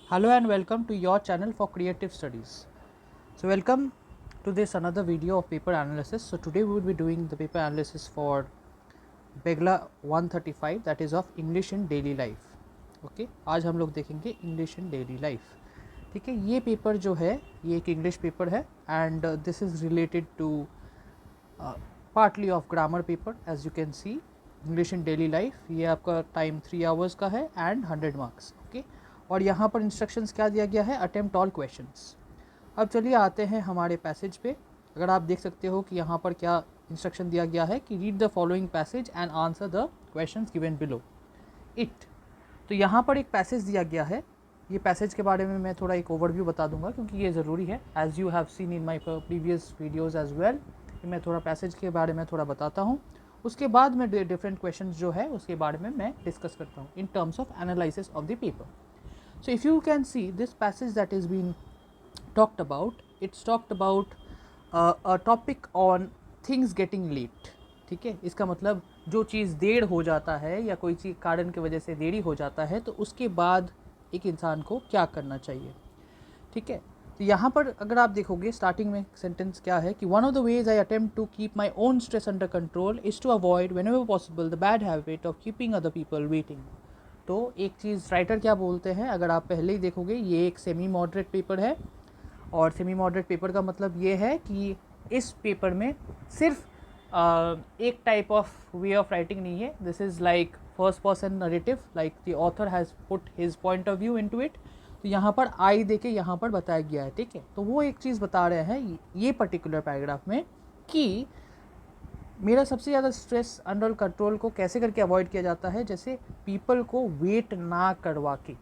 Hello and welcome to your channel for creative studies. So welcome to this another video of paper analysis. So today we will be doing the paper analysis for Begla 135, that is of English in daily life. Okay आज हम लोग देखेंगे English in daily life. ठीक है, ये paper जो है ये एक इंग्लिश पेपर है and this is related to partly of grammar paper. As you can see English in daily life, ये आपका टाइम 3 आवर्स का है एंड 100 मार्क्स. ओके, और यहाँ पर इंस्ट्रक्शंस क्या दिया गया है, अटेम्प्ट ऑल क्वेश्चंस. अब चलिए आते हैं हमारे पैसेज पे. अगर आप देख सकते हो कि यहाँ पर क्या इंस्ट्रक्शन दिया गया है कि read the following passage and answer the questions given below it. तो यहाँ पर एक पैसेज दिया गया है. ये पैसेज के बारे में मैं थोड़ा एक ओवरव्यू बता दूंगा क्योंकि ये ज़रूरी है, as you have seen in my previous videos as well. मैं थोड़ा पैसेज के बारे में थोड़ा बताता हूँ, उसके बाद में डिफरेंट क्वेश्चन जो है उसके बारे में मैं डिस्कस करता हूँ in terms of analysis of the paper. So if you can see this passage that is being talked about, it's talked about a topic on things getting late. ठीक है, इसका मतलब जो चीज़ देर हो जाता है या कोई चीज़ कारण की वजह से देरी हो जाता है तो उसके बाद एक इंसान को क्या करना चाहिए. ठीक है, तो यहाँ पर अगर आप देखोगे स्टार्टिंग में सेंटेंस क्या है कि one of the ways I attempt to keep my own stress under control is to avoid whenever possible the bad habit of keeping other people waiting. तो एक चीज़ राइटर क्या बोलते हैं, अगर आप पहले ही देखोगे ये एक सेमी मॉडरेट पेपर है और सेमी मॉडरेट पेपर का मतलब ये है कि इस पेपर में सिर्फ एक type of way of writing नहीं है. This is like first person narrative, like the author has put his point of view into it. तो यहाँ पर आई दे के यहाँ पर बताया गया है. ठीक है, तो वो एक चीज़ बता रहे हैं ये पर्टिकुलर पैराग्राफ में कि मेरा सबसे ज़्यादा स्ट्रेस अंडर कंट्रोल को कैसे करके अवॉइड किया जाता है, जैसे पीपल को वेट ना करवा के.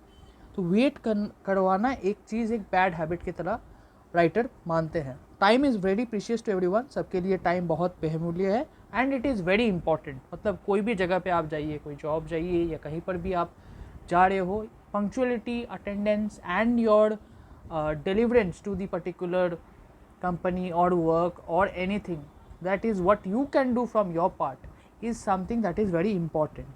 तो वेट करवाना एक चीज़ एक बैड हैबिट की तरह राइटर मानते हैं. Time is very precious to everyone, सबके लिए टाइम बहुत बहुमूल्य है and it is very important. मतलब कोई भी जगह पे आप जाइए, कोई जॉब जाइए या कहीं पर भी आप जा रहे हो, punctuality, attendance and your deliverance to the particular company or work or anything, that is what you can do from your part, is something that is very important.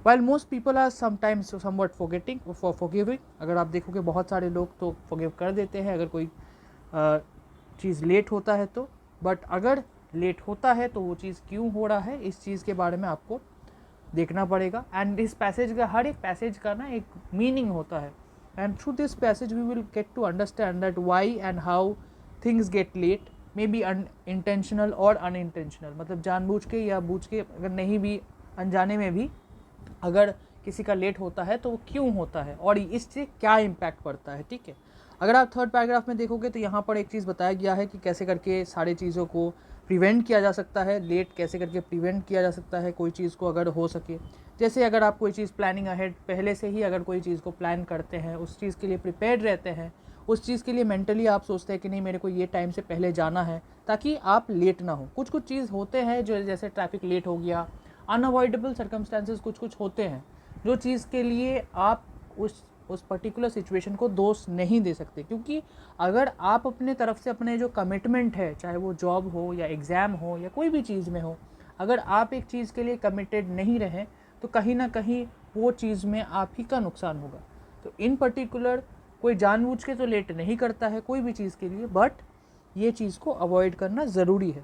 While most people are sometimes somewhat forgiving, अगर आप देखोगे बहुत सारे लोग तो forgive कर देते हैं अगर कोई चीज़ लेट होता है तो. बट अगर लेट होता है तो वो चीज़ क्यों हो रहा है, इस चीज़ के बारे में आपको देखना पड़ेगा. एंड इस पैसेज का, हर एक पैसेज का ना एक मीनिंग होता है and through this passage we will get to understand that why and how things get late, maybe intentional और अनइंटेंशनल. मतलब जानबूझ के या बूझ के, अगर नहीं भी अनजाने में भी अगर किसी का लेट होता है तो वो क्यों होता है और इससे क्या इम्पैक्ट पड़ता है. ठीक है, अगर आप थर्ड पैराग्राफ में देखोगे तो यहाँ पर एक चीज़ बताया गया है कि कैसे करके सारी चीज़ों को प्रिवेंट किया जा सकता है, लेट कैसे करके प्रिवेंट किया जा सकता है कोई चीज़ को अगर हो सके. जैसे अगर आप कोई चीज़ प्लानिंग अहेड, पहले से ही अगर कोई चीज़ को प्लान करते हैं, उस चीज़ के लिए प्रिपेयर्ड रहते हैं, उस चीज़ के लिए मेंटली आप सोचते हैं कि नहीं मेरे को ये टाइम से पहले जाना है ताकि आप लेट ना हो. कुछ कुछ चीज़ होते हैं जो जैसे ट्रैफिक लेट हो गया, अनअवॉइडेबल सर्कमस्टांसेस कुछ कुछ होते हैं जो चीज़ के लिए आप उस पर्टिकुलर सिचुएशन को दोष नहीं दे सकते. क्योंकि अगर आप अपने तरफ से अपने जो कमिटमेंट है, चाहे वो जॉब हो या एग्ज़ाम हो या कोई भी चीज़ में हो, अगर आप एक चीज़ के लिए कमिटेड नहीं रहें तो कहीं ना कहीं वो चीज़ में आप ही का नुकसान होगा. तो इन पर्टिकुलर कोई जानबूझ के तो लेट नहीं करता है कोई भी चीज़ के लिए, बट ये चीज़ को अवॉइड करना ज़रूरी है.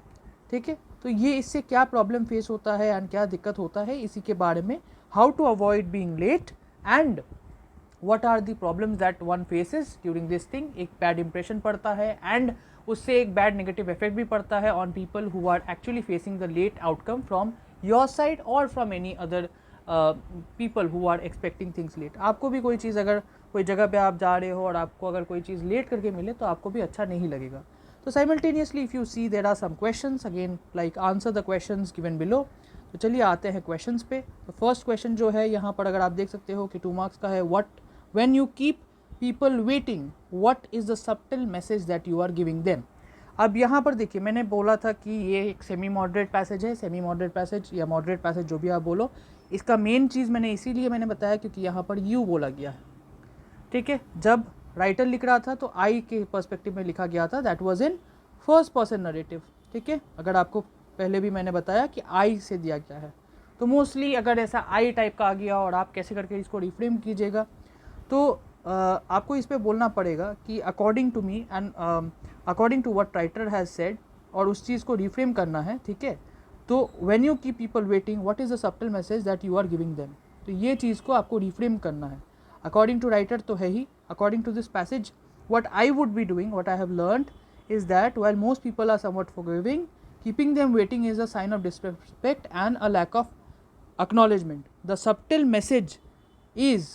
ठीक है, तो ये इससे क्या प्रॉब्लम फेस होता है एंड क्या दिक्कत होता है, इसी के बारे में, how to avoid being late and what are the problems that one faces during this thing. एक बैड इंप्रेशन पड़ता है एंड उससे एक बैड नेगेटिव इफेक्ट भी पड़ता है on people who are actually facing the late outcome from your side और from any other people who are expecting things late. आपको भी कोई चीज़, अगर कोई जगह पे आप जा रहे हो और आपको अगर कोई चीज़ लेट करके मिले तो आपको भी अच्छा नहीं लगेगा. तो simultaneously if you see there are some questions, again like answer the questions given below. तो चलिए आते हैं क्वेश्चंस पे. तो फर्स्ट क्वेश्चन जो है यहाँ पर अगर आप देख सकते हो कि 2 मार्क्स का है. What when you keep people waiting what is the subtle message that you are giving them. अब यहाँ पर देखिए, मैंने बोला था कि ये एक सेमी मॉडरेट पैसेज है. सेमी मॉडरेट पैसेज या मॉडरेट पैसेज जो भी आप बोलो, इसका मेन चीज़ मैंने इसीलिए मैंने बताया क्योंकि यहाँ पर यू बोला गया है. ठीक है, जब राइटर लिख रहा था तो आई के पर्सपेक्टिव में लिखा गया था, that was in first person narrative. ठीक है, अगर आपको पहले भी मैंने बताया कि आई से दिया गया है, तो मोस्टली अगर ऐसा आई टाइप का आ गया और आप कैसे करके इसको रिफ्रेम कीजिएगा तो आपको इस पे बोलना पड़ेगा कि according to me and according to what writer has said, और उस चीज़ को रिफ्रेम करना है, ठीक है। तो when you keep people waiting, what is the subtle message that you are giving them, तो ये चीज़ को आपको रिफ्रेम करना है। अकॉर्डिंग टू राइटर तो है ही, according to this passage what I would be doing, what I have learned is that while most people are somewhat forgiving, keeping them waiting is a sign of disrespect and a lack of acknowledgement. The subtle message is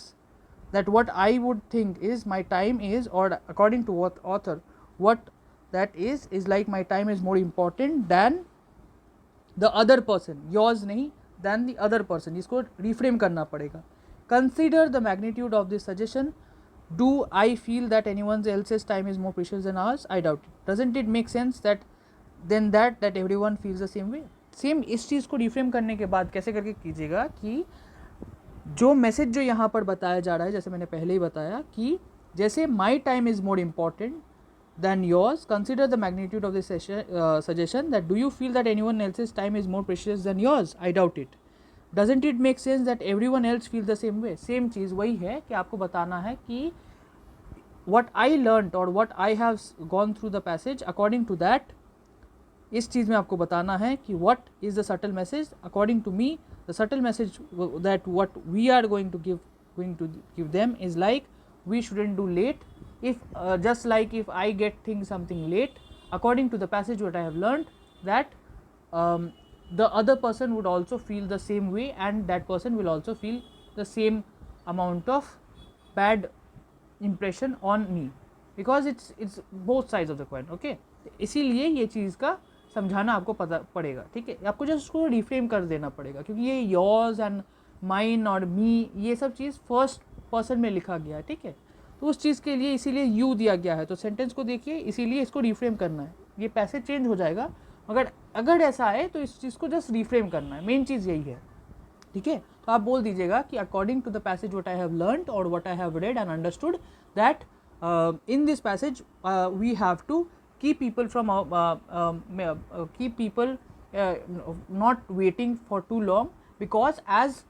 that what I would think is my time is, or according to what author, what that is like my time is more important than the other person, yours नहीं, than the other person. इसको reframe करना पड़ेगा. Consider the magnitude of this suggestion. Do I feel that anyone else's time is more precious than ours? I doubt it. Doesn't it make sense that then that everyone feels the same way? Same इस चीज़ को reframe करने के बाद कैसे करके कीजिएगा कि जो मैसेज जो यहाँ पर बताया जा रहा है, जैसे मैंने पहले ही बताया कि जैसे माई time is more important than yours, consider the magnitude of this suggestion that do you feel that anyone else's time is more precious than yours? I doubt it. Doesn't it make sense that everyone else feel the same way? Same चीज़ वही है कि आपको बताना है कि what I learned or what I have gone through the passage, according to that, इस चीज़ में आपको बताना है कि what is the subtle message according to me. The subtle message that what we are going to give them is like we shouldn't do late. If just like if I get things something late, according to the passage what I have learned, that the other person would also feel the same way, and that person will also feel the same amount of bad impression on me, because it's both sides of the coin. Okay, इसीलिए ये चीज़ का समझाना आपको पता पड़ेगा, ठीक है। आपको जस्ट उसको रिफ्रेम कर देना पड़ेगा, क्योंकि ये योर्स एंड माइन और मी ये सब चीज़ फर्स्ट पर्सन में लिखा गया है, ठीक है। तो उस चीज़ के लिए इसीलिए यू दिया गया है, तो सेंटेंस को देखिए, इसीलिए इसको रिफ्रेम करना है। ये पैसे चेंज हो जाएगा, मगर अगर ऐसा आए तो इस चीज़ को जस्ट रिफ्रेम करना है, मेन चीज़ यही है, ठीक है। तो आप बोल दीजिएगा कि according to the passage what I have learned और what I have read and understood that in this passage we have to keep people from keep people not waiting for too long, because as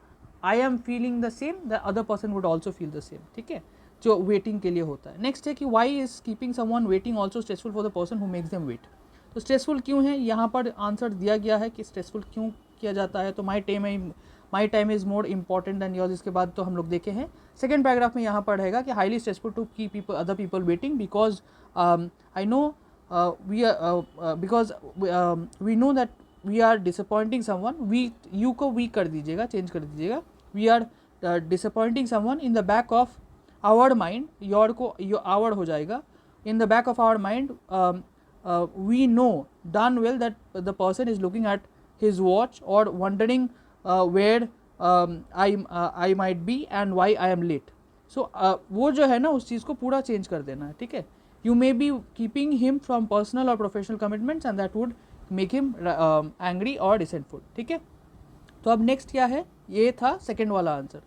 I am feeling the same the other person would also feel the same, ठीक है, जो waiting के लिए होता है। Next है कि why is keeping someone waiting also stressful for the person who makes them wait. तो स्ट्रेसफुल क्यों है, यहाँ पर आंसर दिया गया है कि स्ट्रेसफुल क्यों किया जाता है। तो my time is more important than yours, इसके बाद तो हम लोग देखे हैं। सेकेंड पैराग्राफ में यहाँ पर रहेगा कि highly stressful to keep people other people waiting because I know because we know that we are disappointing someone. We you को वी कर दीजिएगा, चेंज कर दीजिएगा। We are disappointing someone in the back of our mind, your को our हो जाएगा। In the back of our mind we know darn well that the person is looking at his watch or wondering where I might be and why I am late. So वो जो है ना उस चीज़ को पूरा change कर देना है, ठीक है। You may be keeping him from personal or professional commitments and that would make him angry or resentful, ठीक है। तो अब नेक्स्ट क्या है, ये था सेकेंड वाला आंसर।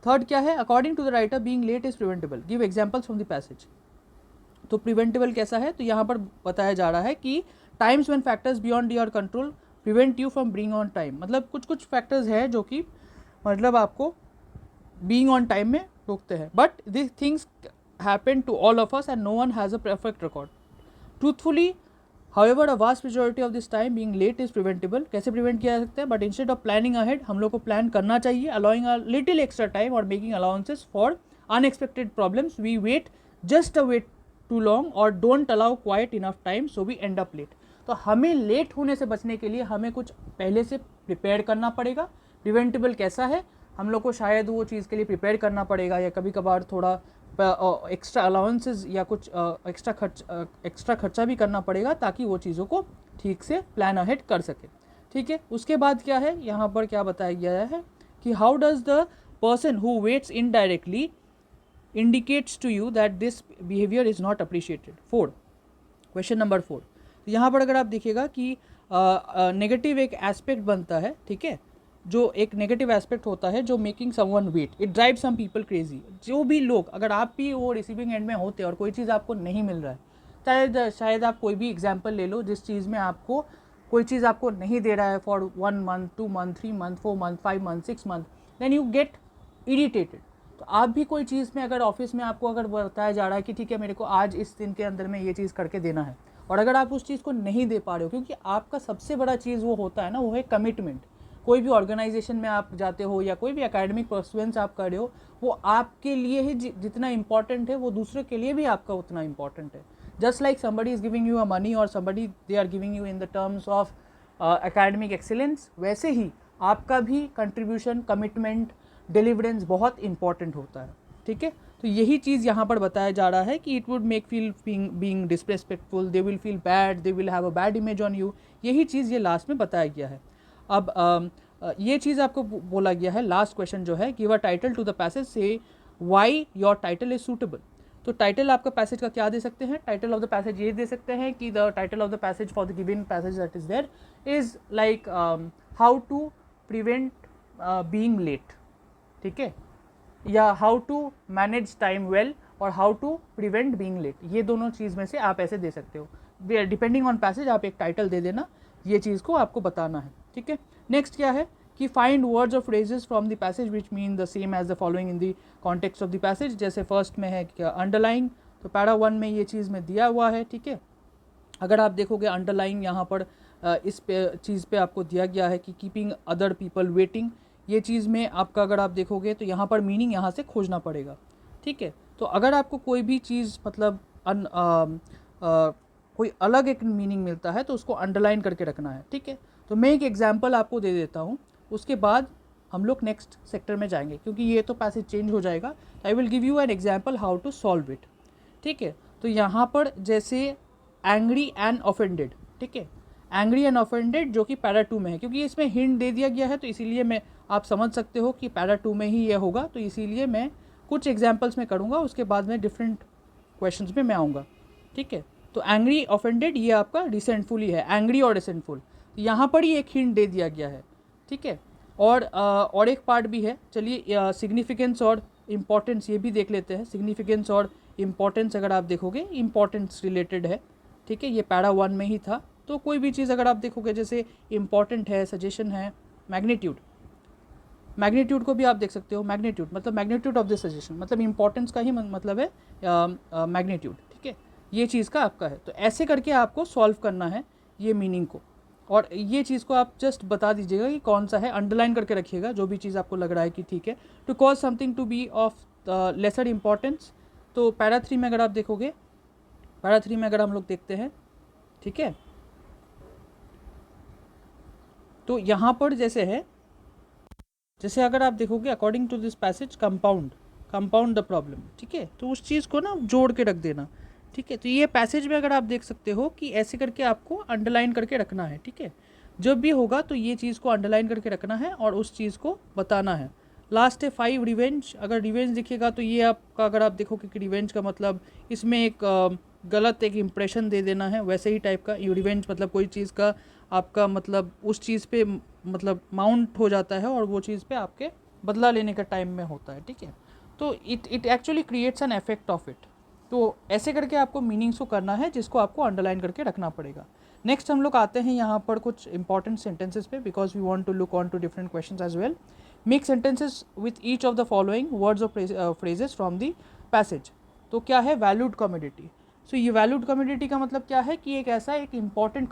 थर्ड क्या है, according to the writer being late is preventable, give examples from the passage. तो प्रिवेंटेबल कैसा है, तो यहाँ पर बताया जा रहा है कि times when factors beyond your control prevent you from being on time. मतलब कुछ फैक्टर्स हैं जो कि मतलब आपको बीइंग ऑन टाइम में रोकते हैं, but this things happen to all of us and no one has a perfect record. Truthfully however a vast majority of this time being late is preventable. कैसे prevent किया जा सकता है, but instead of planning ahead हम लोग को plan करना चाहिए, allowing a little extra time और making allowances for unexpected problems. We wait just a wait too long और don't allow quite enough time so we end up late. तो हमें late होने से बचने के लिए हमें कुछ पहले से प्रिपेयर करना पड़ेगा। प्रिवेंटेबल कैसा है, हम लोग को शायद वो चीज़ के लिए प्रिपेयर करना पड़ेगा, या कभी कभार थोड़ा एक्स्ट्रा अलाउंसेस या कुछ एक्स्ट्रा खर्चा भी करना पड़ेगा ताकि वो चीज़ों को ठीक से प्लान अहेड कर सके, ठीक है। उसके बाद क्या है, यहाँ पर क्या बताया गया है कि how does the person who waits indirectly indicates to you that this behavior is not appreciated. 4 question number 4। तो यहाँ पर अगर आप देखिएगा कि नेगेटिव एक एस्पेक्ट बनता है, ठीक है, जो एक नेगेटिव एस्पेक्ट होता है जो making someone wait, it drive some people crazy. जो भी लोग, अगर आप भी वो रिसीविंग एंड में होते और कोई चीज़ आपको नहीं मिल रहा है, शायद आप कोई भी एग्जाम्पल ले लो जिस चीज़ में आपको कोई चीज़ आपको नहीं दे रहा है for 1 month, 2 month, 3 month, 4 month, 5 month, 6 month, then you get irritated. तो आप भी कोई चीज़ में अगर ऑफिस में आपको अगर बताया जा रहा है कि ठीक है मेरे को आज इस दिन के अंदर में ये चीज़ करके देना है, और अगर आप उस चीज़ को नहीं दे पा रहे हो, क्योंकि आपका सबसे बड़ा चीज़ वो होता है ना, वो है कमिटमेंट। कोई भी ऑर्गेनाइजेशन में आप जाते हो या कोई भी एकेडमिक परसुएंस आप कर रहे हो, वो आपके लिए ही जितना इंपॉर्टेंट है वो दूसरे के लिए भी आपका उतना इंपॉर्टेंट है। Just like somebody is giving you a money और somebody they are giving you in the terms of academic excellence, वैसे ही आपका भी कंट्रीब्यूशन, कमिटमेंट, डिलीवरेंस बहुत इंपॉर्टेंट होता है। ठीक है, तो यही चीज़ यहाँ पर बताया जा रहा है कि it would make feel being disrespectful, they will feel bad, they will have a bad image on you. यही चीज़ ये लास्ट में बताया गया है। अब ये चीज़ आपको बोला गया है, लास्ट क्वेश्चन जो है, give a title to the passage, say why your title is suitable. तो टाइटल आपका पैसेज का क्या दे सकते हैं? टाइटल ऑफ द पैसेज ये दे सकते हैं कि the title of the passage for the given passage that is there is like how to prevent being late. ठीक है, या how to manage time well और how to prevent being late. ये दोनों चीज़ में से आप ऐसे दे सकते हो, डिपेंडिंग ऑन पैसेज आप एक टाइटल दे देना, ये चीज़ को आपको बताना है। ठीक है, नेक्स्ट क्या है कि फाइंड वर्ड्स और phrases from the passage which mean the same as the following in the context of the passage. जैसे फर्स्ट में है क्या, अंडरलाइन, तो पैरा 1 में ये चीज़ में दिया हुआ है। ठीक है, अगर आप देखोगे अंडरलाइन यहाँ पर इस पे चीज़ पे आपको दिया गया है कि कीपिंग अदर पीपल वेटिंग, ये चीज़ में आपका अगर आप देखोगे तो यहाँ पर मीनिंग यहाँ से खोजना पड़ेगा। ठीक है, तो अगर आपको कोई भी चीज़ मतलब कोई अलग एक मीनिंग मिलता है तो उसको अंडरलाइन करके रखना है। ठीक है, तो मैं एक एग्जांपल आपको दे देता हूँ, उसके बाद हम लोग नेक्स्ट सेक्टर में जाएंगे, क्योंकि ये तो पैसेज चेंज हो जाएगा। I will give you an example how to solve it. ठीक है, तो यहाँ पर जैसे एंग्री एंड ऑफेंडेड, ठीक है, एंग्री एंड ऑफेंडेड जो कि पैरा 2 में है, क्योंकि इसमें हिंट दे दिया गया है तो इसीलिए मैं, आप समझ सकते हो कि पैरा 2 में ही ये होगा, तो इसीलिए मैं कुछ एग्जाम्पल्स में करूँगा, उसके बाद में डिफरेंट क्वेश्चंस में मैं आऊँगा। ठीक है, तो एंग्री ऑफेंडेड ये आपका रिसेंटफुल ही है, एंग्री और रिसेंटफुल, यहाँ पर ही एक हिंट दे दिया गया है। ठीक है, और एक पार्ट भी है, चलिए सिग्निफिकेंस और इम्पॉर्टेंस ये भी देख लेते हैं। सिग्निफिकेंस और इम्पॉर्टेंस अगर आप देखोगे, इम्पॉर्टेंस रिलेटेड है। ठीक है, ये पैरा 1 में ही था, तो कोई भी चीज़ अगर आप देखोगे जैसे इम्पॉर्टेंट है, सजेशन है, मैग्नीट्यूड, मैग्नीट्यूड को भी आप देख सकते हो। मैग्नीट्यूड मतलब मैग्नीट्यूड ऑफ द सजेशन, मतलब इंपॉर्टेंस का ही मतलब है मैग्नीट्यूड। ठीक है, ये चीज़ का आपका है, तो ऐसे करके आपको सॉल्व करना है ये मीनिंग को, और ये चीज़ को आप जस्ट बता दीजिएगा कि कौन सा है, अंडरलाइन करके रखिएगा जो भी चीज़ आपको लग रहा है कि ठीक है। To cause something to be of lesser importance, तो पैरा 3 में अगर आप देखोगे, पैरा 3 में अगर हम लोग देखते हैं, ठीक है, तो यहाँ पर जैसे है, जैसे अगर आप देखोगे according to this passage compound the problem. ठीक है, तो उस चीज़ को ना जोड़ के रख देना। ठीक है, तो ये पैसेज में अगर आप देख सकते हो कि ऐसे करके आपको अंडरलाइन करके रखना है। ठीक है, जब भी होगा तो ये चीज़ को अंडरलाइन करके रखना है और उस चीज़ को बताना है। लास्ट है 5 रिवेंज। अगर रिवेंज दिखेगा तो ये आपका, अगर आप देखोगे कि रिवेंज का मतलब इसमें एक गलत एक इम्प्रेशन दे देना है, वैसे ही टाइप का रिवेंज मतलब कोई चीज़ का आपका मतलब उस चीज़ पे मतलब माउंट हो जाता है और वो चीज़ पे आपके बदला लेने का टाइम में होता है। ठीक है, तो it actually creates an effect of it. तो ऐसे करके आपको मीनिंग्स को करना है, जिसको आपको अंडरलाइन करके रखना पड़ेगा। नेक्स्ट हम लोग आते हैं यहाँ पर कुछ इंपॉर्टेंट सेंटेंसेस पे, because we want to look on to different questions as well. Make sentences with each of the following words और फ्रेजेस फ्रॉम द पैसेज। तो क्या है वैल्यूड कमोडिटी। सो ये वैल्यूड कमोडिटी का मतलब क्या है कि एक ऐसा एक इम्पॉर्टेंट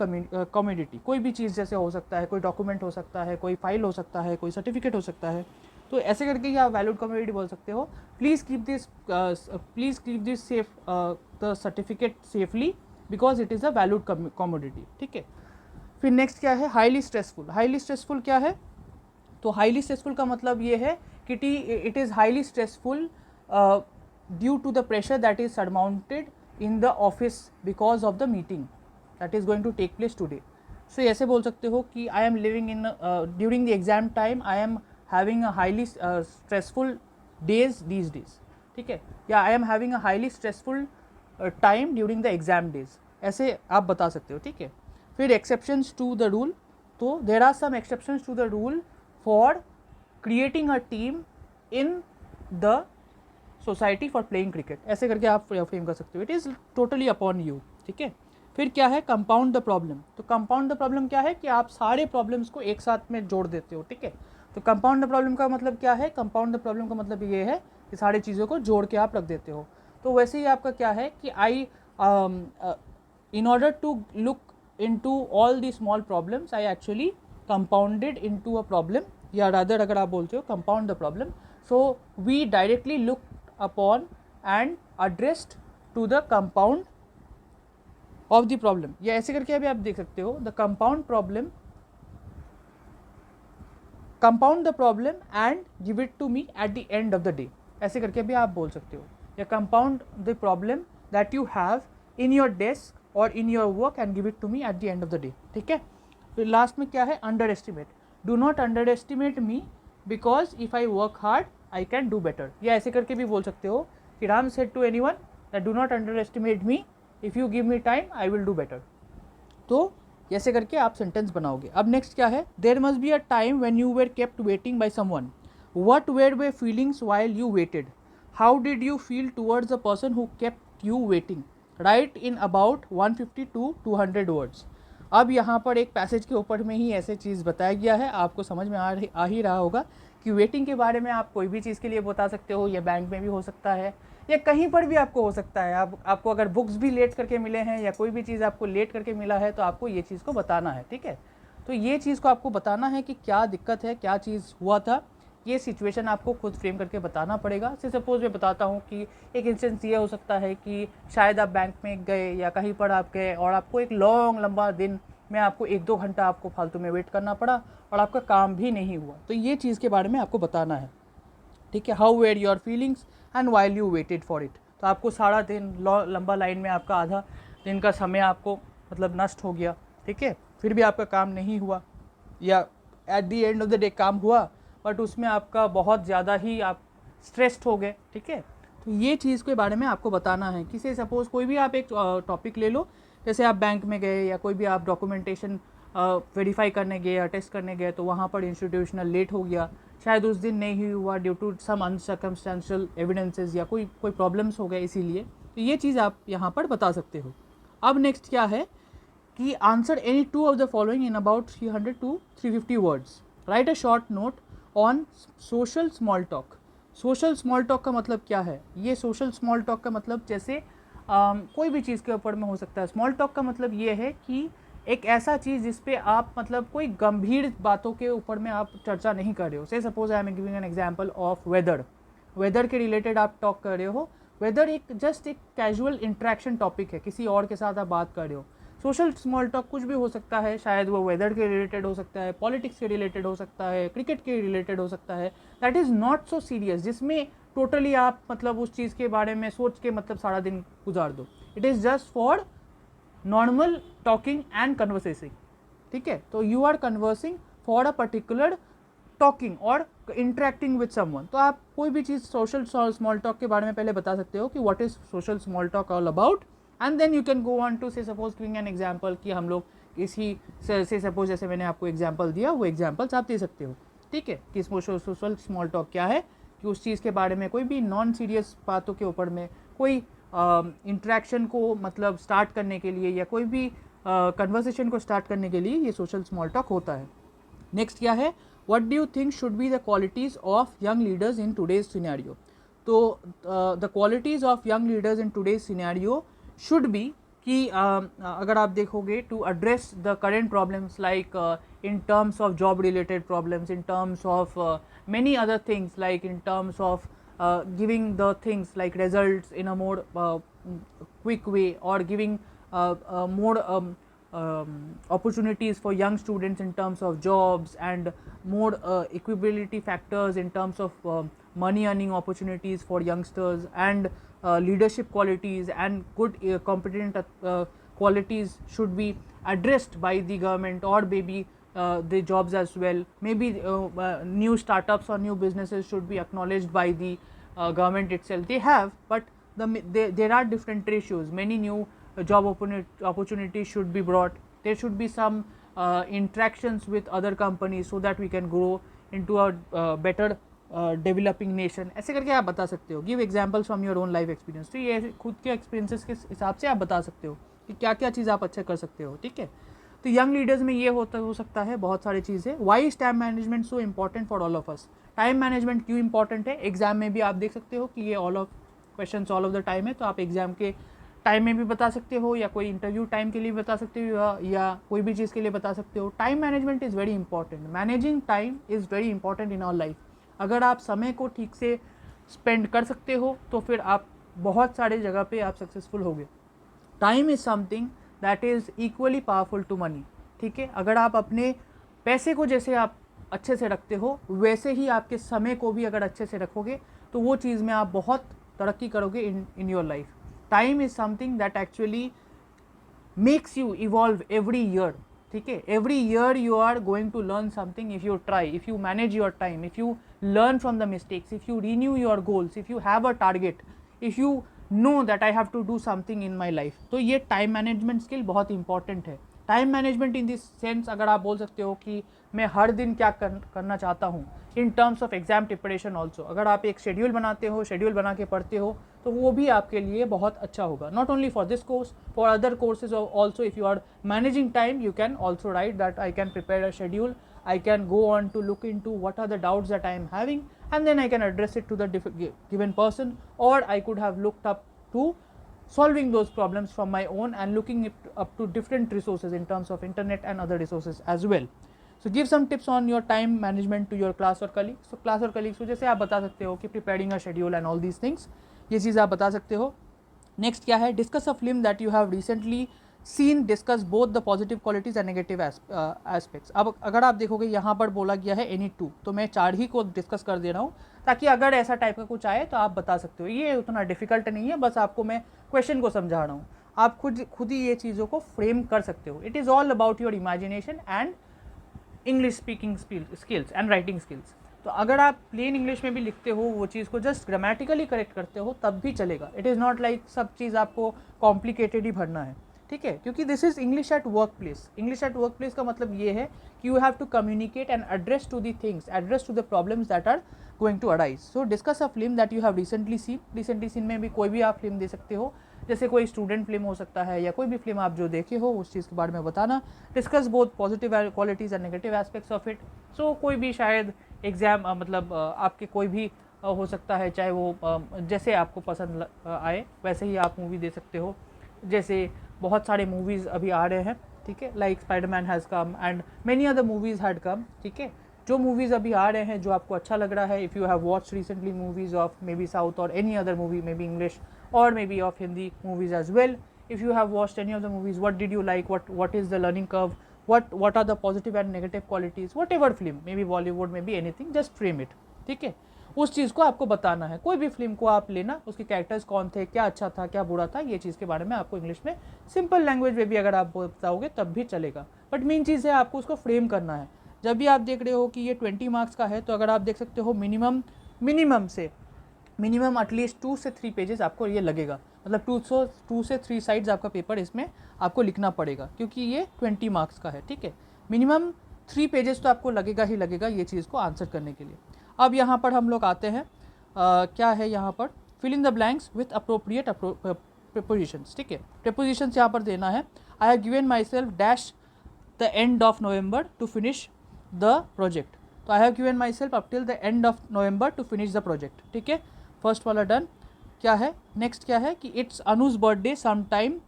कमोडिटी, कोई भी चीज़ जैसे हो सकता है, कोई डॉक्यूमेंट हो सकता है, कोई फाइल हो सकता है, कोई सर्टिफिकेट हो सकता है, तो ऐसे करके ही आप वैल्यूड कमोडिटी बोल सकते हो। Please keep this safe the certificate safely because it is a valued commodity. ठीक है, फिर नेक्स्ट क्या है, हाईली स्ट्रेसफुल। हाईली स्ट्रेसफुल क्या है, तो हाईली स्ट्रेसफुल का मतलब ये है कि it is highly stressful due to the pressure that is surmounted in the office because of the meeting that is going to take place today. So ऐसे बोल सकते हो कि I am living in during the exam time I am having a highly stressful days these days. ठीक है, या I am having a highly stressful time during the exam days, ऐसे आप बता सकते हो। ठीक है, फिर exceptions to the rule, तो there are some exceptions to the rule for creating a team in the society for playing cricket, ऐसे करके आप फ्रेम कर सकते हो। It is totally upon you. ठीक है, फिर क्या है कंपाउंड द प्रॉब्लम। तो कंपाउंड द प्रॉब्लम क्या है कि आप सारे प्रॉब्लम्स को एक साथ में जोड़ देते हो। ठीक है, तो कंपाउंड द प्रॉब्लम का मतलब क्या है, कंपाउंड द प्रॉब्लम का मतलब ये है ये सारी चीज़ों को जोड़ के आप रख देते हो। तो वैसे ही आपका क्या है कि आई in order to look into all the small problems I actually compounded into a problem, या rather अगर आप बोलते हो compound the problem, so we directly looked upon and addressed to the compound of the problem। या ऐसे करके अभी आप देख सकते हो the compound the problem and give it to me at the end of the day, ऐसे करके भी आप बोल सकते हो। या compound the problem that you have in your desk और in your work and give it to me at the end of the day. ठीक है, फिर लास्ट में क्या है, underestimate, do not underestimate me because if I work hard I can do better. या ऐसे करके भी बोल सकते हो कि Ram said to anyone that do not underestimate me, if you give me time I will do better. तो ऐसे करके आप सेंटेंस बनाओगे। अब नेक्स्ट क्या है, there must be a time when you were kept waiting by someone, what were they feelings while you waited, how did you feel towards the person who kept you waiting, write in about 150 to 200 words. अब यहाँ पर एक passage के ऊपर में ही ऐसे चीज़ बताया गया है, आपको समझ में आ ही रहा होगा कि वेटिंग के बारे में आप कोई भी चीज़ के लिए बता सकते हो, या बैंक में भी हो सकता है या कहीं पर भी आपको हो सकता है। आपको अगर बुक्स भी लेट करके मिले हैं या कोई भी चीज़ आपको लेट करके मिला है तो आपको ये चीज़ को बताना है। ठीक है, तो ये चीज़ को आपको बताना है कि क्या दिक्कत है, क्या चीज़ हुआ था, ये सिचुएशन आपको खुद फ्रेम करके बताना पड़ेगा। से सपोज मैं बताता हूँ कि एक इंस्टेंस ये हो सकता है कि शायद आप बैंक में गए या कहीं पर आप गए और आपको एक लंबा दिन में आपको 1-2 घंटा आपको फालतू में वेट करना पड़ा और आपका काम भी नहीं हुआ, तो ये चीज़ के बारे में आपको बताना है। ठीक है, how where your feelings and while you waited for it. तो आपको सारा दिन लंबा लाइन में आपका आधा दिन का समय आपको मतलब नष्ट हो गया। ठीक है, फिर भी आपका काम नहीं हुआ, या eight the end of the day काम हुआ बट उसमें आपका बहुत ज़्यादा ही आप स्ट्रेस्ड हो गए। ठीक है, तो ये चीज़ के बारे में आपको बताना है। किसी सपोज कोई भी आप एक टॉपिक ले लो, जैसे आप बैंक में गए या कोई भी आप डॉक्यूमेंटेशन वेरीफाई करने गए या टेस्ट करने गए, तो वहाँ पर इंस्टीट्यूशनल लेट हो गया, शायद उस दिन नहीं हुआ ड्यू टू सम अनसर्कमस्टेंशियल एविडेंसेस या कोई प्रॉब्लम्स हो गए इसीलिए, तो ये चीज़ आप यहाँ पर बता सकते हो। अब नेक्स्ट क्या है कि answer any 2 of the following in about 300 to 350 words, right a short note on social small talk. Social small talk का मतलब क्या है, ये सोशल स्मॉल टॉक का मतलब जैसे कोई भी चीज़ के ऊपर में हो सकता है। स्मॉल टॉक का मतलब ये है कि एक ऐसा चीज़ जिस पे आप मतलब कोई गंभीर बातों के ऊपर में आप चर्चा नहीं कर रहे हो। Say suppose I am giving an example of weather के रिलेटेड आप टॉक कर रहे हो। वेदर एक जस्ट एक कैजुअल इंटरेक्शन टॉपिक है, किसी और के साथ आप बात कर रहे हो। सोशल स्मॉल टॉक कुछ भी हो सकता है, शायद वो वेदर के रिलेटेड हो सकता है, पॉलिटिक्स के रिलेटेड हो सकता है, क्रिकेट के रिलेटेड हो सकता है, that is not so serious, जिसमें टोटली आप मतलब उस चीज़ के बारे में सोच के मतलब सारा दिन गुजार दो। It is just for normal talking and conversing. ठीक है, तो you are conversing for a particular talking और इंटरेक्टिंग विद समवन। तो आप कोई भी चीज़ सोशल स्मॉल टॉक के बारे में पहले बता सकते हो कि what is social small talk all about, and then you can go on to say suppose giving an example कि हम लोग इसी से सपोज जैसे मैंने आपको एग्जाम्पल दिया वो एग्जाम्पल्स आप दे सकते हो। ठीक है, कि सोशल स्मॉल टॉक क्या है, कि उस चीज़ के बारे में कोई भी नॉन सीरियस बातों के ऊपर में कोई इंट्रैक्शन को मतलब स्टार्ट करने के लिए या कोई भी कन्वर्सेशन को स्टार्ट करने के लिए ये सोशल स्मॉल टॉक होता है। नेक्स्ट क्या है, what do you think should be the qualities of young leaders in today's scenario. तो the qualities of young leaders in today's scenario should be कि अगर आप देखोगे to address the current problems like in terms of job related problems, in terms of many other things, like in terms of giving the things like results in a more quick way, or giving more opportunities for young students in terms of jobs, and more equability factors in terms of money earning opportunities for youngsters, and leadership qualities and good competent qualities should be addressed by the government, or maybe the jobs as well. Maybe new startups or new businesses should be acknowledged by the government itself. They have, but there are different ratios. Many new job opportunities should be brought. There should be some interactions with other companies so that we can grow into a better developing nation. ऐसे करके आप बता सकते हो, give examples from your own life experience. तो ये खुद के एक्सपीरियंसेस के हिसाब से आप बता सकते हो कि क्या क्या चीज़ आप अच्छा कर सकते हो। ठीक है, तो यंग लीडर्स में ये हो सकता है बहुत सारी चीज़ें। Why is time management so important for all of us. Time management क्यों इंपॉर्टेंट है, एग्जाम में भी आप देख सकते हो कि ये question all of the time है, तो आप एग्जाम के टाइम में भी बता सकते हो या कोई इंटरव्यू टाइम के लिए बता सकते हो या कोई भी चीज़ के लिए बता सकते हो. Time management is very important. Managing time is very important in our life. अगर आप समय को ठीक से स्पेंड कर सकते हो तो फिर आप बहुत सारे जगह पे आप सक्सेसफुल होगे. Time is something that is equally powerful to money. ठीक है, अगर आप अपने पैसे को जैसे आप अच्छे से रखते हो वैसे ही आपके समय को भी अगर अच्छे से रखोगे तो वो चीज़ में आप बहुत तरक्की करोगे in your life. Time is something that actually makes you evolve every year. ठीक है, every year you are going to learn something if you try, if you manage your time, if you learn from the mistakes, if you renew your goals, if you have a target, if you know that I have to do something in my life. तो ये time management skill बहुत important है. Time management in this sense अगर आप बोल सकते हो कि मैं हर दिन क्या करना चाहता हूँ in terms of exam preparation also. अगर आप एक शेड्यूल बनाते हो, शेड्यूल बना के पढ़ते हो तो वो भी आपके लिए बहुत अच्छा होगा. Not only for this course, for other courses also. If you are managing time you can also write that I can prepare a schedule, I can go on to look into what are the doubts that I am having and then I can address it to the given person, or I could have looked up to solving those problems from my own and looking it up to different resources in terms of internet and other resources as well. So give some tips on your time management to your class or colleagues. So class और colleagues को जैसे आप बता सकते हो कि preparing a schedule and all these things, ये चीज़ आप बता सकते हो. नेक्स्ट क्या है, discuss a film that you have recently scene, discuss both the positive qualities and negative aspects. अब अगर आप देखोगे यहाँ पर बोला गया है एनी टू, तो मैं 4 ही को डिस्कस कर दे रहा हूँ ताकि अगर ऐसा टाइप का कुछ आए तो आप बता सकते हो. ये उतना डिफिकल्ट नहीं है, बस आपको मैं क्वेश्चन को समझा रहा हूँ. आप खुद ही ये चीज़ों को फ्रेम कर सकते हो. It is all about your imagination and English speaking skills and writing skills. तो अगर आप प्लेन इंग्लिश में भी लिखते हो, वो चीज़ को जस्ट ग्रामेटिकली करेक्ट करते हो तब भी चलेगा. इट इज़ नॉट लाइक सब चीज़ आपको कॉम्प्लिकेटेड ही भरना है. ठीक है, क्योंकि this is English at workplace. English at workplace का मतलब ये है कि you have to communicate and address to the things, address to the problems that are going to arise. So discuss a film that you have recently seen में भी कोई भी आप फिल्म दे सकते हो, जैसे कोई स्टूडेंट फिल्म हो सकता है या कोई भी फिल्म आप जो देखे हो उस चीज़ के बारे में बताना. Discuss both positive qualities and negative aspects of it. सो कोई भी शायद एग्ज़ाम मतलब आपके कोई भी हो सकता है, चाहे वो जैसे आपको पसंद आए वैसे ही आप मूवी दे सकते हो. जैसे बहुत सारे मूवीज़ अभी आ रहे हैं, ठीक है, like Spiderman has come and many other movies had come. ठीक है, जो मूवीज़ अभी आ रहे हैं जो आपको अच्छा लग रहा है, if you have watch recently movies of maybe south और any other movie, maybe English or maybe of Hindi movies as well. If you have watched any of the movies, what did you like, what is the learning curve, what are the positive and negative qualities, whatever film, maybe Bollywood, maybe anything, just frame it. ठीक है, उस चीज़ को आपको बताना है. कोई भी film को आप लेना, उसके कैरेक्टर्स कौन थे, क्या अच्छा था, क्या बुरा था, ये चीज़ के बारे में आपको इंग्लिश में सिंपल लैंग्वेज में भी अगर आप बताओगे तब भी चलेगा. बट मेन चीज़ है आपको उसको फ्रेम करना है. जब भी आप देख रहे हो कि ये 20 मार्क्स का है तो अगर आप देख सकते हो मिनिमम एटलीस्ट 2 से 3 पेजेस आपको ये लगेगा. मतलब 2 से 3 साइड्स आपका पेपर इसमें आपको लिखना पड़ेगा क्योंकि ये 20 मार्क्स का है. ठीक है, मिनिमम 3 पेजेस तो आपको लगेगा ही लगेगा ये चीज़ को आंसर करने के लिए. अब यहाँ पर हम लोग आते हैं, क्या है यहाँ पर, fill in the blanks with appropriate prepositions. ठीक है, प्रीपोजिशंस यहाँ पर देना है. I have given myself dash the end of November to finish the project. तो I have given myself up till the end of November to finish the project. ठीक है, first वाला done. क्या है next, क्या है कि it's Anuj birthday some time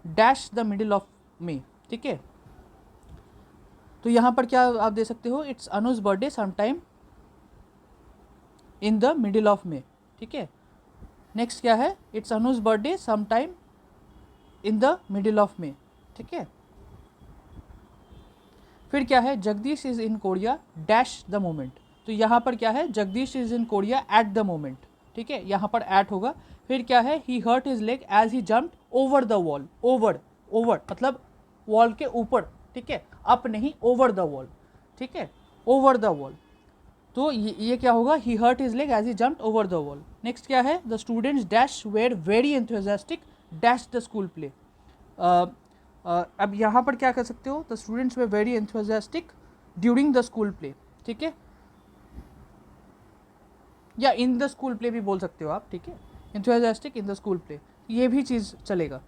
dash the middle of May. ठीक है, तो यहाँ पर क्या आप दे सकते हो, it's Anuj birthday some time in the middle of May. ठीक है, नेक्स्ट क्या है, it's Anuj birthday some time in the middle of May. ठीक है, फिर क्या है, Jagdish is in Korea dash the moment. तो यहाँ पर क्या है, Jagdish is in Korea at the moment. ठीक है, यहाँ पर एट होगा. फिर क्या है, he hurt his leg as he jumped over the wall. Over मतलब वॉल के ऊपर. ठीक है, अप नहीं, ओवर द वॉल. ठीक है, ओवर द वॉल. तो ये क्या होगा, he hurt his leg as he jumped over the wall. Next क्या है, the students dash were very enthusiastic dash the school play. अब यहाँ पर क्या कर सकते हो, the students were very enthusiastic during the school play. ठीक है, या इन द स्कूल प्ले भी बोल सकते हो आप. ठीक है, enthusiastic in the school play, ये भी चीज़ चलेगा.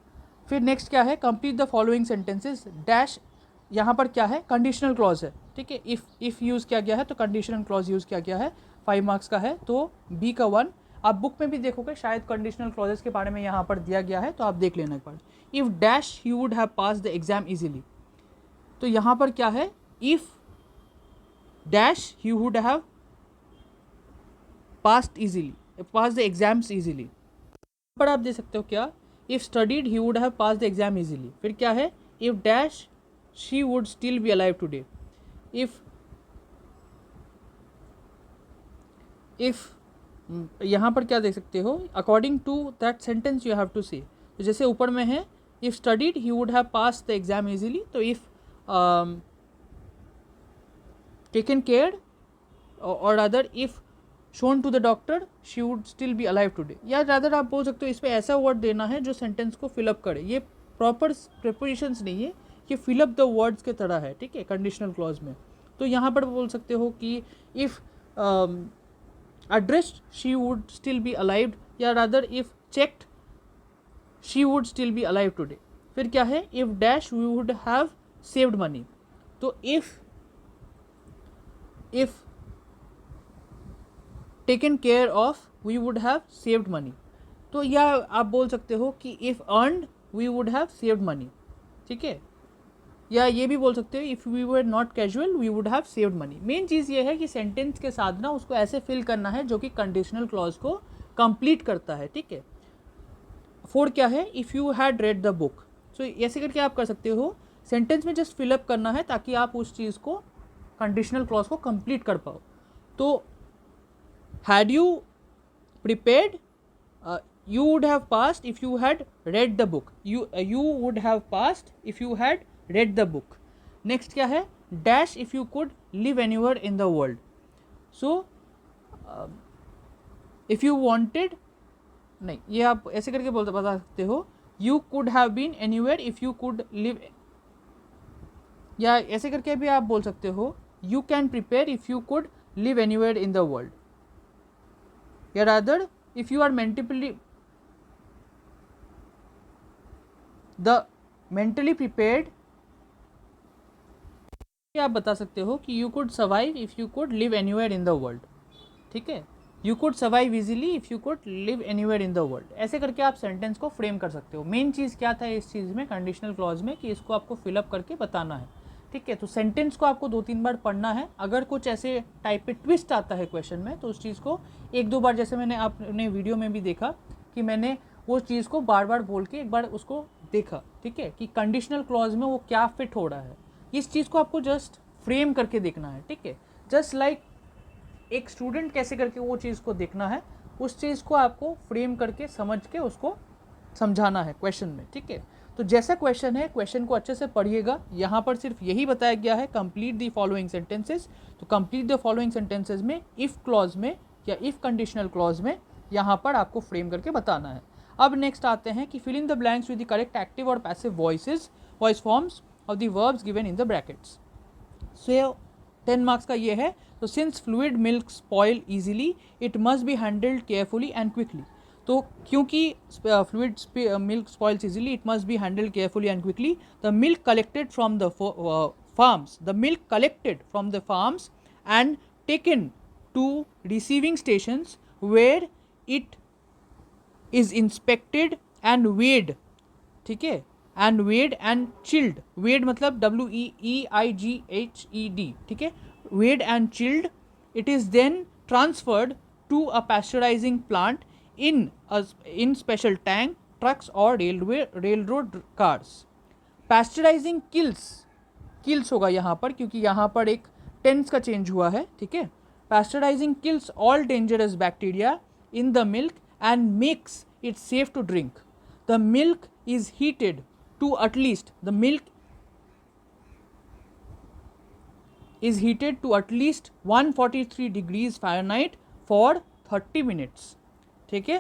फिर नेक्स्ट क्या है, complete the following sentences dash. यहाँ पर क्या है, कंडीशनल क्लॉज है. ठीक है, इफ़ यूज़ किया गया है तो कंडीशनल क्लॉज यूज़ किया गया है. 5 मार्क्स का है, तो बी का 1। आप बुक में भी देखोगे शायद कंडीशनल क्लॉजेस के बारे में यहाँ पर दिया गया है, तो आप देख लेना एक बार। If dash he would have pass the exam easily, तो यहाँ पर क्या है, if dash he would have passed easily, pass the exams easily. पर आप दे सकते हो क्या, if studied he would have pass the exam easily. फिर क्या है, if dash she would still be alive today. If यहाँ पर क्या देख सकते हो, according to that sentence you have to से। तो जैसे ऊपर में है, if studied he would have pass the exam easily, तो इफ टेकन केयर और other if shown to the doctor she would still be alive today. या rather आप बोल सकते हो इस पर ऐसा वर्ड देना है जो सेंटेंस को फिलअप करे। ये प्रॉपर प्रिपोजिशंस नहीं है, ये फिलअप द वर्ड्स के तरह है, ठीक है, कंडीशनल क्लॉज में। तो यहाँ पर बोल सकते हो कि if addressed she would still be alive, या rather if checked she would still be alive today। फिर क्या है, if dash we would have saved money, तो if taken care of we would have saved money। तो या आप बोल सकते हो कि if earned we would have saved money, ठीक है। या ये भी बोल सकते हो if we were not casual we would have saved money. Main चीज़ ये है कि सेंटेंस के साथ ना उसको ऐसे फिल करना है जो कि कंडीशनल क्लॉज को कंप्लीट करता है, ठीक है। 4 क्या है, if you had read the book. सो ऐसे करके आप कर सकते हो, सेंटेंस में जस्ट फिलअप करना है ताकि आप उस चीज़ को कंडीशनल क्लॉज को कंप्लीट कर पाओ। तो had you prepared, you would have passed if you had read the book। you would have passed if you had read the book। next क्या है, dash if you could live anywhere in the world। so if you wanted, नहीं, ये आप ऐसे करके बता सकते हो, you could have been anywhere if you could live, या ऐसे करके भी आप बोल सकते हो, you can prepare if you could live anywhere in the world। या rather if you are mentally prepared, आप बता सकते हो कि you could survive if you could live anywhere in the world, ठीक है। you could survive easily if you could live anywhere in the world। ऐसे करके आप सेंटेंस को फ्रेम कर सकते हो। मेन चीज़ क्या था इस चीज़ में, कंडीशनल क्लॉज में, कि इसको आपको फिलअप करके बताना है, ठीक है। तो सेंटेंस को आपको 2-3 बार पढ़ना है। अगर कुछ ऐसे टाइप पे ट्विस्ट आता है क्वेश्चन में, तो उस चीज़ को 1-2 बार, जैसे मैंने आपने वीडियो में भी देखा कि मैंने वो चीज़ को बार बार बोल के एक बार उसको देखा, ठीक है, कि कंडीशनल क्लॉज में वो क्या फिट हो रहा है। इस चीज़ को आपको जस्ट फ्रेम करके देखना है, ठीक है। जस्ट लाइक एक स्टूडेंट कैसे करके वो चीज़ को देखना है, उस चीज़ को आपको फ्रेम करके समझ के उसको समझाना है क्वेश्चन में, ठीक है। तो जैसा क्वेश्चन है, क्वेश्चन को अच्छे से पढ़िएगा। यहाँ पर सिर्फ यही बताया गया है, कंप्लीट द फॉलोइंग सेंटेंसेस। तो कंप्लीट द फॉलोइंग सेंटेंसेस में इफ़ क्लॉज में या इफ़ कंडीशनल क्लॉज में यहाँ पर आपको फ्रेम करके बताना है। अब नेक्स्ट आते हैं कि fill in the blanks with the correct active और passive voice forms of the verbs given in the brackets. So 10 marks का ये है। तो since fluid milk spoil easily it must be handled carefully and quickly. तो क्योंकि fluid milk spoils easily it must be handled carefully and quickly. The milk collected from the farms and taken to receiving stations where it is inspected and weighed, ठीक है, and weighed and chilled। weighed मतलब WEIGHED, ठीक है, weighed and chilled। it is then transferred to a pasteurizing plant in special tank, trucks or railroad cars। pasteurizing kills होगा यहाँ पर, क्योंकि यहाँ पर एक टेंस का चेंज हुआ है, ठीक है। pasteurizing kills all dangerous bacteria in the milk and makes it safe to drink। the milk is heated to at least 143 degrees Fahrenheit for 30 minutes, ठीक है।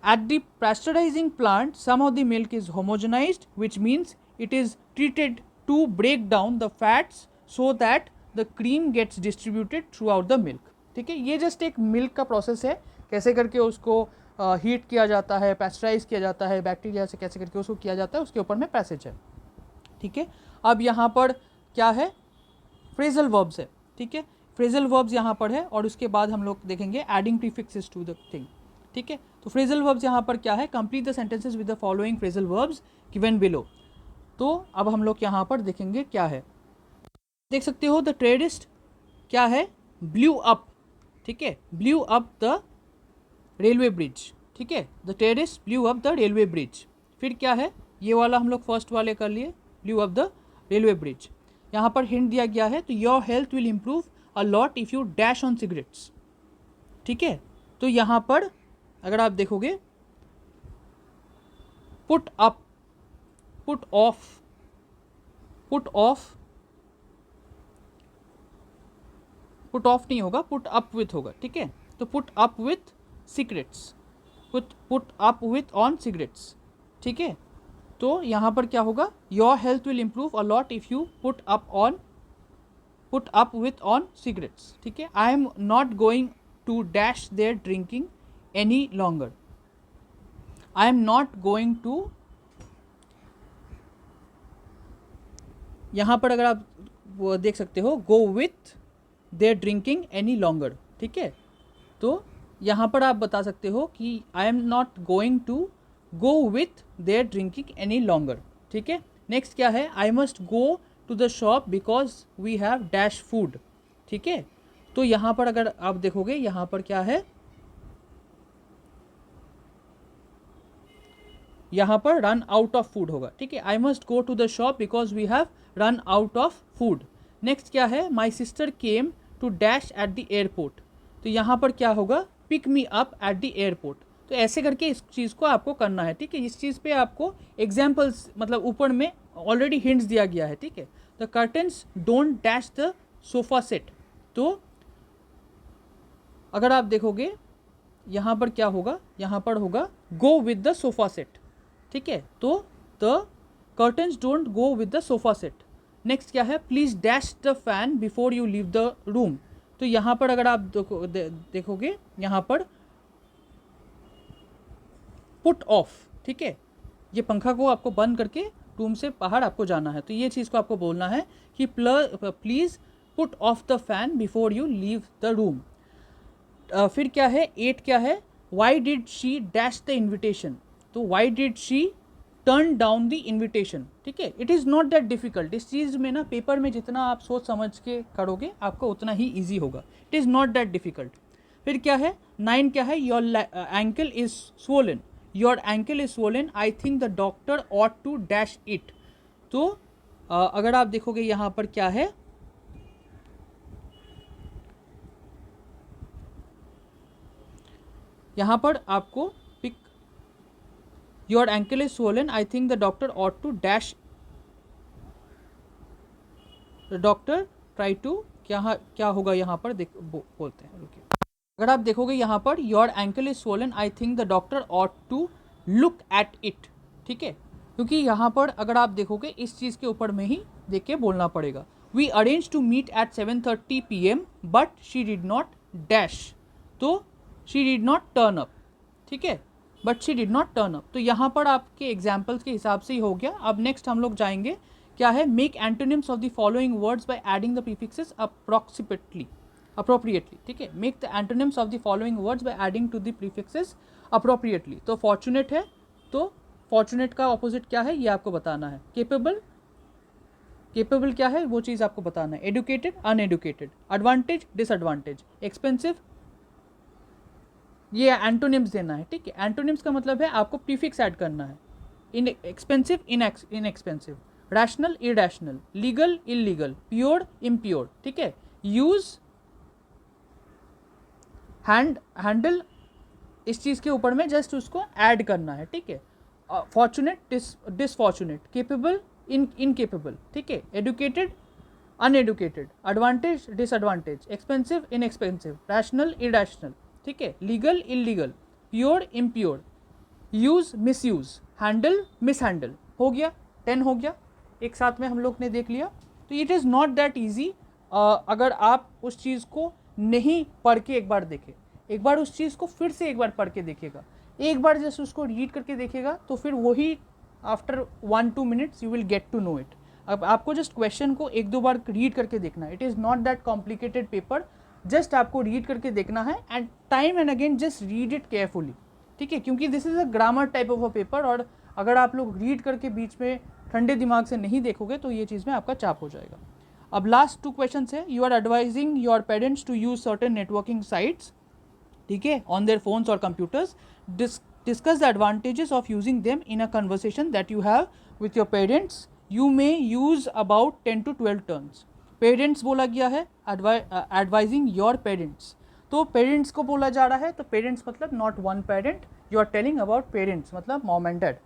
At the pasteurizing plant, some of the milk is homogenized, which means it is treated to break down the fats so that the cream gets distributed throughout the milk, ठीक है। ये just एक milk का process है, कैसे करके उसको heat किया जाता है, पैस्चराइज किया जाता है, बैक्टीरिया से कैसे करके उसको किया जाता है, उसके ऊपर में पैसेज है, ठीक है। अब यहाँ पर क्या है, फ्रेजल वर्ब्स है, ठीक है। फ्रेजल वर्ब्स यहाँ पर है और उसके बाद हम लोग देखेंगे adding prefixes to the thing, ठीक है। तो फ्रेजल वर्ब्स यहाँ पर क्या है, complete the sentences with the following phrasal verbs given below. तो अब हम लोग यहाँ पर देखेंगे क्या है, देख सकते हो द टेररिस्ट क्या है, ब्लू अप, ठीक है, blew up the railway bridge, ठीक है, the terrorist blew up the railway bridge. फिर क्या है, ये वाला हम लोग फर्स्ट वाले कर लिए, blew up the railway bridge. यहाँ पर हिंट दिया गया है, तो your health will improve a lot if you dash on cigarettes, ठीक है। तो यहाँ पर अगर आप देखोगे put up, put off, put off, put off नहीं होगा, पुट अप विथ होगा, ठीक है। तो put up with cigarettes, put up with on cigarettes, ठीक है। तो यहाँ पर क्या होगा, your health will improve a lot if you put up with on cigarettes, ठीक है। I am not going to dash their drinking any longer, I am not going to, यहाँ पर अगर आप वो देख सकते हो, go with their drinking any longer, ठीक है। तो यहाँ पर आप बता सकते हो कि I am not going to go with their drinking any longer, ठीक है। नेक्स्ट क्या है, I must go to the shop because we have dash food, ठीक है। तो यहाँ पर अगर आप देखोगे, यहाँ पर क्या है, यहाँ पर रन आउट ऑफ फूड होगा, ठीक है। I must go to the shop because we have run out of food. Next क्या है, my sister came to dash at the airport, तो यहाँ पर क्या होगा, pick me up at the airport. तो ऐसे करके इस चीज़ को आपको करना है, ठीक है। इस चीज़ पे आपको एग्जाम्पल्स, मतलब ऊपर में ऑलरेडी हिंट्स दिया गया है, ठीक है। The curtains don't dash the sofa set, तो अगर आप देखोगे यहाँ पर क्या होगा, यहाँ पर होगा go with the sofa set, ठीक है। तो the curtains don't go with the sofa set. Next क्या है, please dash the fan before you leave the room, तो यहाँ पर अगर आप देखोगे यहाँ पर पुट ऑफ, ठीक है। ये पंखा को आपको बंद करके रूम से बाहर आपको जाना है, तो ये चीज़ को आपको बोलना है कि please put off the fan before you leave the room. फिर क्या है, 8 क्या है, why did she dash the invitation, तो why did she turn down the invitation, ठीक है। It is not that difficult, इस चीज़ में ना पेपर में जितना आप सोच समझ के करोगे आपको उतना ही ईजी होगा, it is not that difficult. फिर क्या है, 9 क्या है, your ankle is swollen, your ankle is swollen, I think the doctor ought to dash it. तो अगर आप देखोगे यहाँ पर क्या है, यहाँ पर आपको pick, your ankle is swollen, I think the doctor ought to dash, the doctor try to, क्या होगा यहाँ पर बोलते हैं, रुकिए। अगर आप देखोगे यहाँ पर your ankle is swollen, I think the doctor ought to look at it, ठीक है। क्योंकि यहाँ पर अगर आप देखोगे इस चीज़ के ऊपर में ही देख के बोलना पड़ेगा। We arrange to meet at 7:30 PM but she did not dash, तो she did not turn up, ठीक है, but she did not turn up. तो यहाँ पर आपके एग्जाम्पल्स के हिसाब से ही हो गया। अब नेक्स्ट हम लोग जाएंगे क्या है, make antonyms of the following words by adding the prefixes appropriately, ठीक है। Make the antonyms of the following words by adding to the prefixes appropriately. तो फॉर्चुनेट है, तो फॉर्चुनेट का ऑपोजिट क्या है ये आपको बताना है। केपेबल, केपेबल क्या है वो चीज़ आपको बताना है। Educated, uneducated, advantage, disadvantage, expensive, ये एंटोनिम्स देना है, ठीक है। एंटोनिम्स का मतलब है आपको प्रीफिक्स ऐड करना है। In expensive, inexpensive, rational, irrational, legal, illegal, pure, impure, ठीक है। यूज, हैंडल, इस चीज़ के ऊपर में जस्ट उसको ऐड करना है, ठीक है। फॉर्चुनेट, डिसफॉर्चुनेट, केपेबल, इनकेपेबल, ठीक है। Educated, uneducated, advantage, disadvantage, expensive, inexpensive, rational, irrational, ठीक है। Legal, illegal, pure, impure, use, misuse, handle, mishandle. हो गया 10 हो गया, एक साथ में हम लोग ने देख लिया। तो it is not that easy. अगर आप उस चीज़ को नहीं पढ़ के एक बार देखें, एक बार उस चीज़ को फिर से एक बार पढ़ के देखिएगा, एक बार जैसे उसको रीड करके देखेगा तो फिर वही after 1-2 minutes you will get to know it. अब आपको जस्ट क्वेश्चन को एक दो बार रीड करके देखना है, it is not that complicated paper, just आपको रीड करके देखना है and time and again just read it carefully, ठीक है, क्योंकि this is a grammar type of a paper, और अगर आप लोग रीड करके बीच में ठंडे दिमाग से नहीं देखोगे तो ये चीज़ में आपका चाप हो जाएगा। अब लास्ट 2 क्वेश्चन है, you are advising your parents to use certain networking sites, ठीक है, ऑन देयर फोन्स और computers, discuss the advantages of using them in a conversation that you have with your parents, you may use about 10 to 12 turns. Parents बोला गया है, advising your parents, तो parents को बोला जा रहा है, तो पेरेंट्स मतलब not one parent, you are telling about parents मतलब मॉम एंड डैड,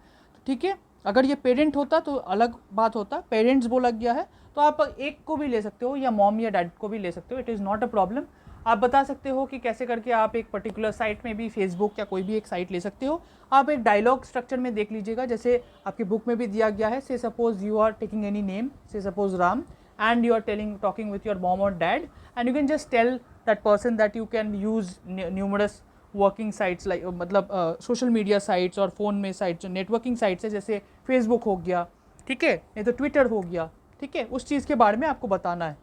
ठीक है। अगर ये पेरेंट होता तो अलग बात होता, पेरेंट्स बोला गया है तो आप एक को भी ले सकते हो या मॉम या डैड को भी ले सकते हो, it is not a problem. आप बता सकते हो कि कैसे करके आप एक पर्टिकुलर साइट में भी, फेसबुक या कोई भी एक साइट ले सकते हो। आप एक डायलॉग स्ट्रक्चर में देख लीजिएगा, जैसे आपकी बुक में भी दिया गया है, say suppose you are taking any name, say suppose Ram, and you are talking with your mom or dad, and you can just tell that person that you can use numerous working sites like मतलब social media sites और phone में sites जो networking sites है, जैसे Facebook हो गया, ठीक है, नहीं तो ट्विटर हो गया, ठीक है, उस चीज़ के बारे में आपको बताना है,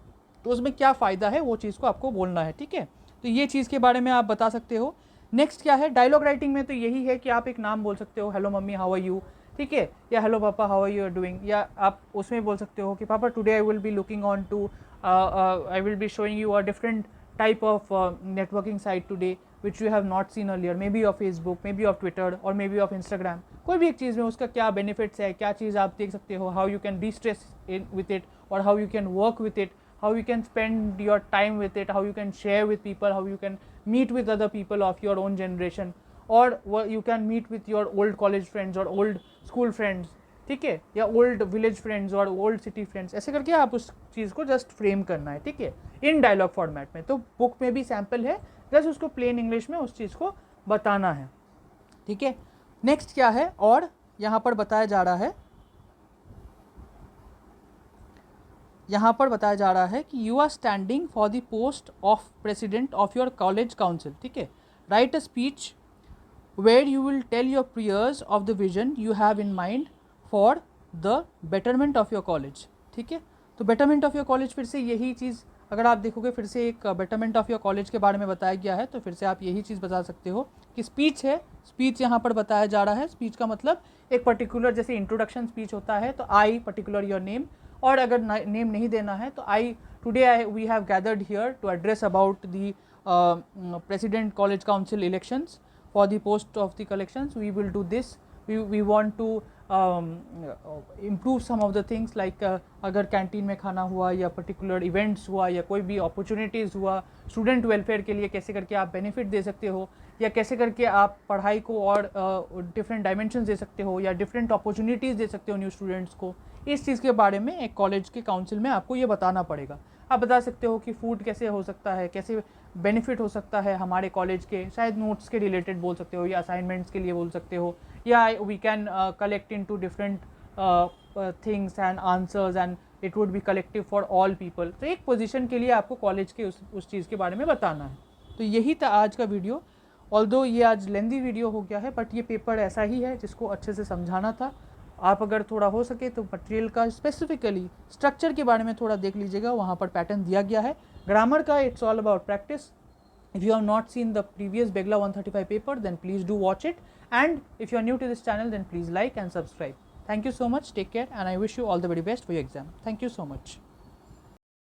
तो उसमें क्या फ़ायदा है वो चीज़ को आपको बोलना है, ठीक है, तो ये चीज़ के बारे में आप बता सकते हो। नेक्स्ट क्या है, डायलॉग राइटिंग में तो यही है कि आप एक नाम बोल सकते हो, hello mummy how are you, ठीक है, या हेलो पापा हाउ आर यू डूइंग, या आप उसमें बोल सकते हो कि पापा today I will be looking on to, I will be showing you a different type of networking site today which you have not seen earlier, maybe of Facebook, maybe of Twitter और maybe of Instagram, कोई भी एक चीज़ में उसका क्या benefits है, क्या चीज़ आप देख सकते हो, how you can destress with it और how you can work with it, how you can spend your time with it, how you can share with people, how you can meet with other people of your own generation, or you can meet with your old college friends or old school friends, ठीक है, या old village friends और old city friends, ऐसे करके आप उस चीज़ को just frame करना है, ठीक है, इन डायलॉग फॉर्मेट में। तो बुक में भी सैम्पल है, जस्ट उसको प्लेन इंग्लिश में उस चीज़ को बताना है, ठीक है। नेक्स्ट क्या है, और यहाँ पर बताया जा रहा है, यहाँ पर बताया जा रहा है कि you are standing for the post of president of your college council, ठीक है, write a speech where you will tell your peers of the vision you have in mind for the betterment of your college, ठीक है। तो betterment of your college, फिर से यही चीज़ अगर आप देखोगे, फिर से एक बेटरमेंट ऑफ योर कॉलेज के बारे में बताया गया है, तो फिर से आप यही चीज़ बता सकते हो कि स्पीच है, स्पीच यहाँ पर बताया जा रहा है, स्पीच का मतलब एक पर्टिकुलर, जैसे इंट्रोडक्शन स्पीच होता है तो आई पर्टिकुलर योर नेम, और अगर नेम नहीं देना है तो we have gathered here to address about the president college council elections for the post of the collections, we will do this, we want to improve some of the things like अगर canteen में खाना हुआ या particular events हुआ या कोई भी opportunities हुआ, स्टूडेंट वेलफेयर के लिए कैसे करके आप बेनिफिट दे सकते हो, या कैसे करके आप पढ़ाई को और डिफरेंट डायमेंशंस दे सकते हो या डिफरेंट अपॉर्चुनिटीज़ दे सकते हो न्यू स्टूडेंट्स को, इस चीज़ के बारे में एक कॉलेज के काउंसिल में आपको ये बताना पड़ेगा। आप बता सकते हो कि फूड कैसे हो सकता है, कैसे बेनिफिट हो सकता है हमारे कॉलेज के, शायद नोट्स के रिलेटेड बोल सकते हो या असाइनमेंट्स के लिए बोल सकते हो, या we can collect in to different things and answers and it would be collective for all people. तो एक पोजीशन के लिए आपको कॉलेज के उस चीज़ के बारे में बताना है। तो यही था आज का वीडियो, ऑल्दो ये आज लेंदी वीडियो हो गया है, बट ये पेपर ऐसा ही है जिसको अच्छे से समझाना था। आप अगर थोड़ा हो सके तो मटेरियल का स्पेसिफिकली स्ट्रक्चर के बारे में थोड़ा देख लीजिएगा, वहाँ पर पैटर्न दिया गया है। ग्रामर का it's all about practice. If you have not seen the previous Begla 135 paper, then please do watch it, and if you are new to this channel, then please like and subscribe. Thank you so much, take care, and I wish you all the very best for your exam. Thank you so much.